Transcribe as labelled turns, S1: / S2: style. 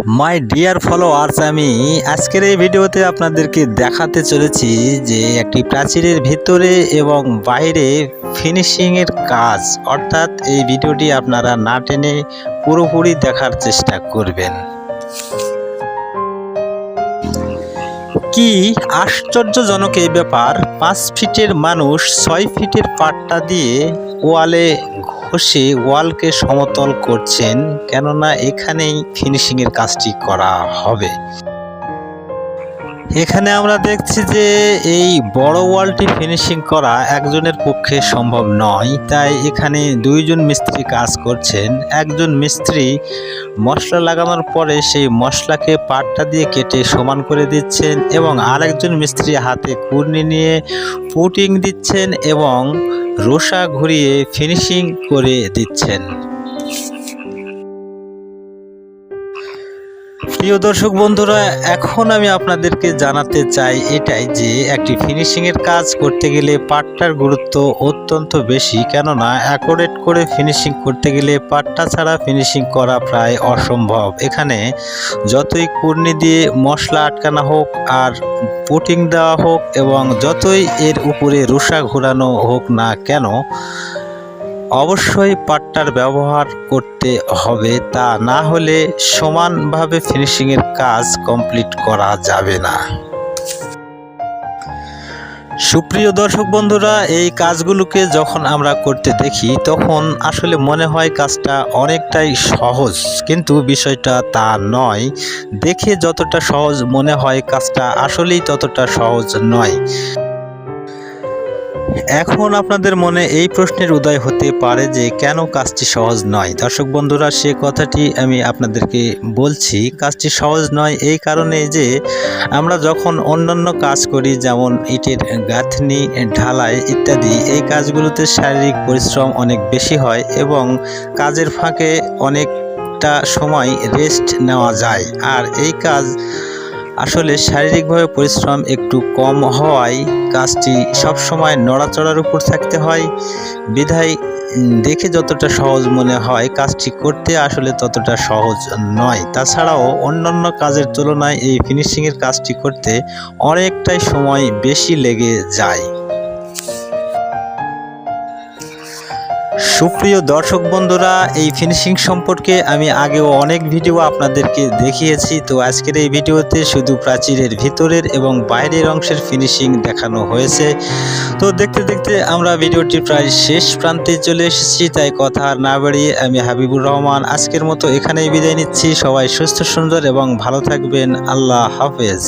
S1: My dear followers, আমি আজকের এই ভিডিওতে আপনাদেরকে দেখাতে চলেছি যে একটি প্রাচীরের ভিতরে এবং বাইরে ফিনিশিংয়ের কাজ, অর্থাৎ এই ভিডিওটি আপনারা না টেনে পুরোপুরি দেখার চেষ্টা করবেন। কি আশ্চর্যজনক এই ব্যাপার! 5 ফিটের মানুষ 6 ফিটের পাট্টা দিয়ে ওয়ালে ঘষে ওয়ালকে সমতল করছেন, কেননা এখানেই ফিনিশিংয়ের কাজটি করা হবে। এখানে আমরা দেখছি যে এই বড় ওয়ালটি ফিনিশিং করা একজনের পক্ষে সম্ভব নয়, তাই এখানে দুইজন মিস্ত্রি কাজ করছেন। একজন মিস্ত্রি মশলা লাগানোর পরে সেই মশলাকে পাটটা দিয়ে কেটে সমান করে দিচ্ছেন এবং আরেকজন মিস্ত্রি হাতে কুর্নি নিয়ে পুটিং দিচ্ছেন এবং রোসা ঘুরিয়ে ফিনিশিং করে দিচ্ছেন। প্রিয় দর্শক বন্ধুরা, এখন আমি আপনাদেরকে জানাতে চাই এটাই যে একটি ফিনিশিংয়ের কাজ করতে গেলে পাটটার গুরুত্ব অত্যন্ত বেশি, কেননা অ্যাকোরেট করে ফিনিশিং করতে গেলে পাটটা ছাড়া ফিনিশিং করা প্রায় অসম্ভব। এখানে যতই কুর্নি দিয়ে মশলা আটকানো হোক আর পুটিং দেওয়া হোক এবং যতই এর উপরে রোসা ঘোরানো হোক না কেন, অবশ্যই পাট্টার ব্যবহার করতে হবে, তা না হলে সমানভাবে ফিনিশিংয়ের কাজ কমপ্লিট করা যাবে না। সুপ্রিয় দর্শক বন্ধুরা, এই কাজগুলোকে যখন আমরা করতে দেখি তখন আসলে মনে হয় কাজটা অনেকটাই সহজ, কিন্তু বিষয়টা তা নয়। দেখে যতটা সহজ মনে হয় কাজটা আসলেই ততটা সহজ নয়। এখন আপনাদের মনে এই প্রশ্নের উদয় হতে পারে যে কেন কাজটি সহজ নয়। দর্শক বন্ধুরা, সে কথাটি আমি আপনাদেরকে বলছি। কাজটি সহজ নয় এই কারণে যে আমরা যখন অন্যান্য কাজ করি, যেমন ইটের গাঁথনি, ঢালাই ইত্যাদি, এই কাজগুলোতে শারীরিক পরিশ্রম অনেক বেশি হয় এবং কাজের ফাঁকে অনেকটা সময় রেস্ট নেওয়া যায়। আর এই কাজ আসলে শারীরিকভাবে পরিশ্রম একটু কম হওয়ায় কাজটি সবসময় নড়াচড়ার উপর থাকতে হয়, বিধায় দেখে যতটা সহজ মনে হয় কাজটি করতে আসলে ততটা সহজ নয়। তাছাড়াও অন্যান্য কাজের তুলনায় এই ফিনিশিংয়ের কাজটি করতে অনেকটাই সময় বেশি লেগে যায়। সুপ্রিয় দর্শক বন্ধুরা, এই ফিনিশিং সম্পর্কে আমি আগেও অনেক ভিডিও আপনাদেরকে দেখিয়েছি। তো আজকের এই ভিডিওতে শুধু প্রাচীরের ভিতরের এবং বাইরের অংশের ফিনিশিং দেখানো হয়েছে। তো দেখতে দেখতে আমরা ভিডিওটি প্রায় শেষ প্রান্তে চলে এসেছি, তাই কথা আর না বাড়িয়ে আমি হাবিবুর রহমান আজকের মতো এখানেই বিদায় নিচ্ছি। সবাই সুস্থ সুন্দর এবং ভালো থাকবেন। আল্লাহ হাফেজ।